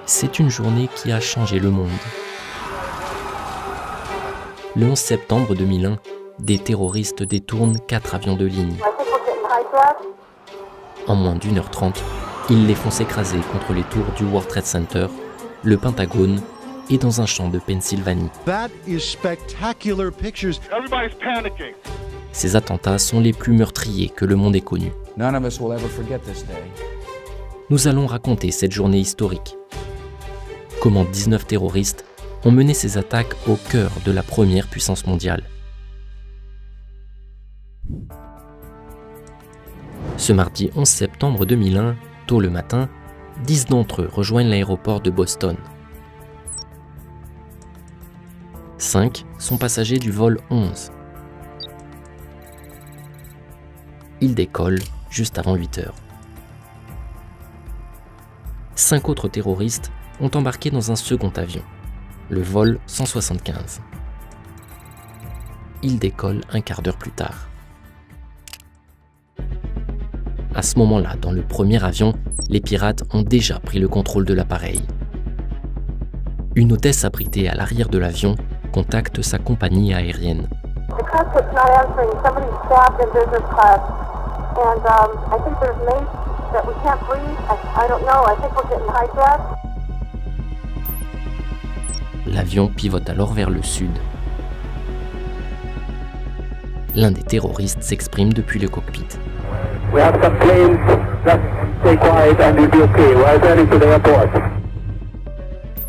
C'est une journée qui a changé le monde. Le 11 septembre 2001, des terroristes détournent 4 avions de ligne. En moins d'1h30, ils les font s'écraser contre les tours du World Trade Center, le Pentagone et dans un champ de Pennsylvanie. Ces attentats sont les plus meurtriers que le monde ait connus. Nous allons raconter cette journée historique. Comment 19 terroristes ont mené ces attaques au cœur de la première puissance mondiale. Ce mardi 11 septembre 2001, tôt le matin, 10 d'entre eux rejoignent l'aéroport de Boston. 5 sont passagers du vol 11. Ils décollent juste avant 8 heures. 5 autres terroristes ont embarqué dans un second avion, le vol 175. Ils décollent un quart d'heure plus tard. À ce moment-là, dans le premier avion, les pirates ont déjà pris le contrôle de l'appareil. Une hôtesse abritée à l'arrière de l'avion contacte sa compagnie aérienne. L'avion pivote alors vers le sud. L'un des terroristes s'exprime depuis le cockpit.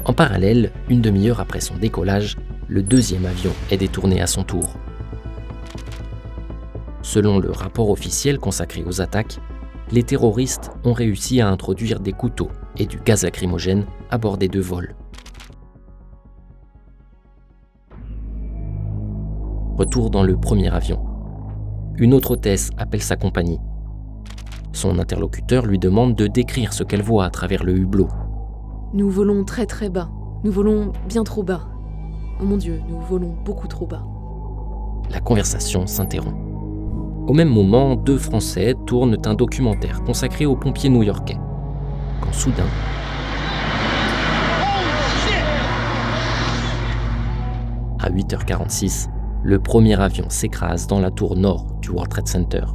En parallèle, une demi-heure après son décollage, le deuxième avion est détourné à son tour. Selon le rapport officiel consacré aux attaques, les terroristes ont réussi à introduire des couteaux et du gaz lacrymogène à bord des 2 vols. Retour dans le premier avion. Une autre hôtesse appelle sa compagnie. Son interlocuteur lui demande de décrire ce qu'elle voit à travers le hublot. Nous volons très très bas. Nous volons bien trop bas. Oh mon Dieu, nous volons beaucoup trop bas. La conversation s'interrompt. Au même moment, 2 Français tournent un documentaire consacré aux pompiers new-yorkais. Quand soudain, à 8h46, le premier avion s'écrase dans la tour nord du World Trade Center.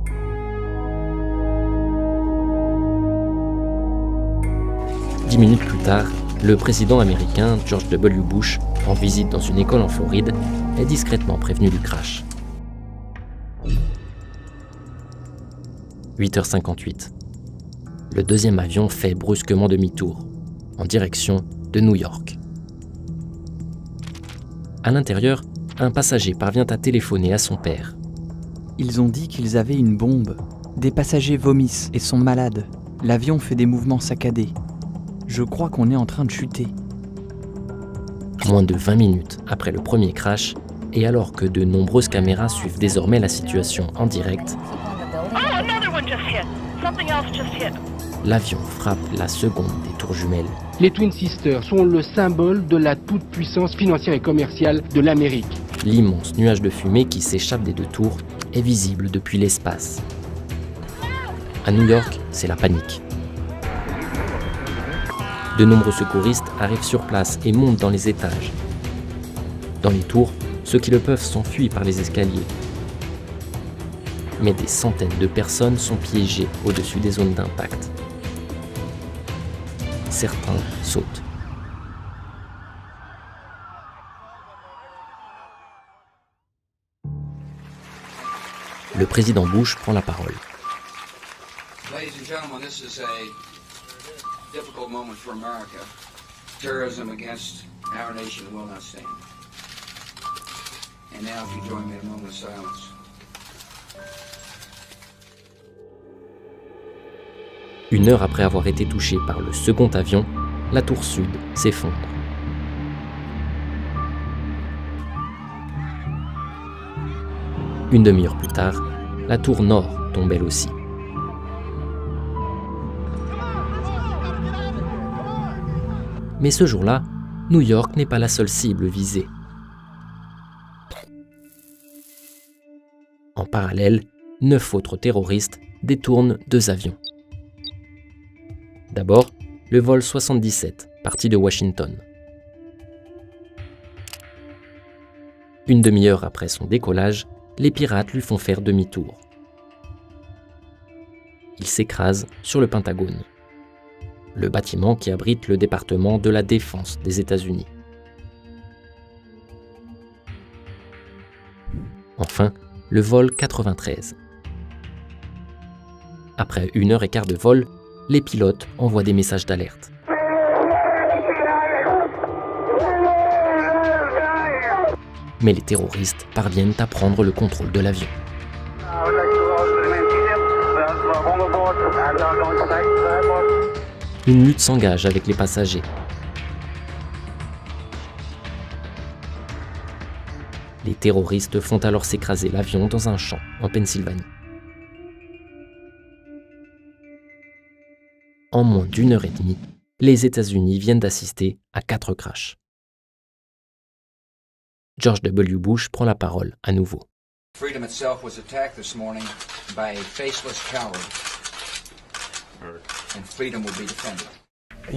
Dix minutes plus tard, le président américain George W. Bush, en visite dans une école en Floride, est discrètement prévenu du crash. 8h58. Le deuxième avion fait brusquement demi-tour, en direction de New York. À l'intérieur, un passager parvient à téléphoner à son père. Ils ont dit qu'ils avaient une bombe. Des passagers vomissent et sont malades. L'avion fait des mouvements saccadés. Je crois qu'on est en train de chuter. Moins de 20 minutes après le premier crash, et alors que de nombreuses caméras suivent désormais la situation en direct, l'avion frappe la seconde des tours jumelles. Les Twin Sisters sont le symbole de la toute-puissance financière et commerciale de l'Amérique. L'immense nuage de fumée qui s'échappe des 2 tours est visible depuis l'espace. À New York, c'est la panique. De nombreux secouristes arrivent sur place et montent dans les étages. Dans les tours, ceux qui le peuvent s'enfuient par les escaliers. Mais des centaines de personnes sont piégées au-dessus des zones d'impact. Certains sautent. Le président Bush prend la parole. Ladies and gentlemen, this is a difficult moment for America. Terrorism against our nation will not stand. And now if you join me in a moment of silence. Une heure après avoir été touchée par le second avion, la tour sud s'effondre. Une demi-heure plus tard, la tour nord tombe elle aussi. Mais ce jour-là, New York n'est pas la seule cible visée. En parallèle, 9 autres terroristes détournent 2 avions. D'abord, le vol 77, parti de Washington. Une demi-heure après son décollage, les pirates lui font faire demi-tour. Il s'écrase sur le Pentagone, le bâtiment qui abrite le département de la Défense des États-Unis. Enfin, le vol 93. Après 1h15 de vol, les pilotes envoient des messages d'alerte. Mais les terroristes parviennent à prendre le contrôle de l'avion. Une lutte s'engage avec les passagers. Les terroristes font alors s'écraser l'avion dans un champ en Pennsylvanie. En moins d'1h30, les États-Unis viennent d'assister à 4 crashs. George W. Bush prend la parole à nouveau. Freedom itself was attacked this morning by a faceless coward. And freedom will be defended.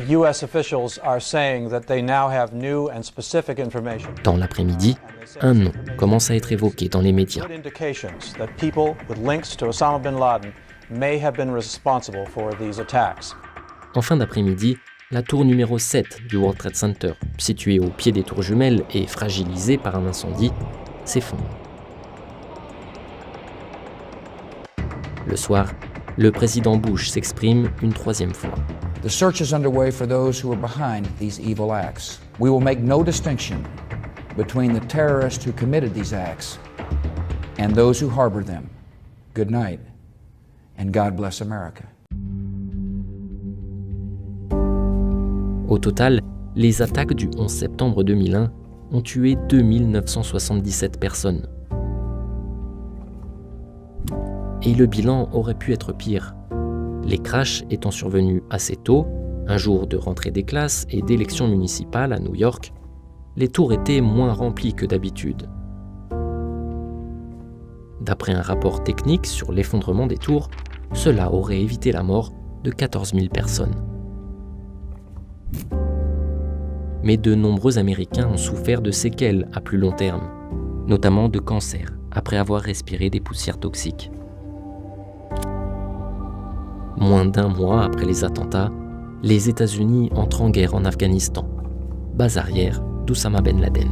U.S. officials are saying that they now have new and specific information. Dans l'après-midi, un nom commence à être évoqué dans les médias. Good indications that people with links to Osama bin Laden may have been responsible for these attacks. En fin d'après-midi, la tour numéro 7 du World Trade Center, située au pied des tours jumelles et fragilisée par un incendie, s'effondre. Le soir, le président Bush s'exprime une troisième fois. The search is underway for those who are behind these evil acts. We will make no distinction between the terrorists who committed these acts and those who harbor them. Good night, and God bless America. Au total, les attaques du 11 septembre 2001 ont tué 2977 personnes. Et le bilan aurait pu être pire. Les crashs étant survenus assez tôt, un jour de rentrée des classes et d'élections municipales à New York, les tours étaient moins remplies que d'habitude. D'après un rapport technique sur l'effondrement des tours, cela aurait évité la mort de 14 000 personnes. Mais de nombreux Américains ont souffert de séquelles à plus long terme, notamment de cancer, après avoir respiré des poussières toxiques. Moins d'un mois après les attentats, les États-Unis entrent en guerre en Afghanistan, base arrière d'Oussama Ben Laden.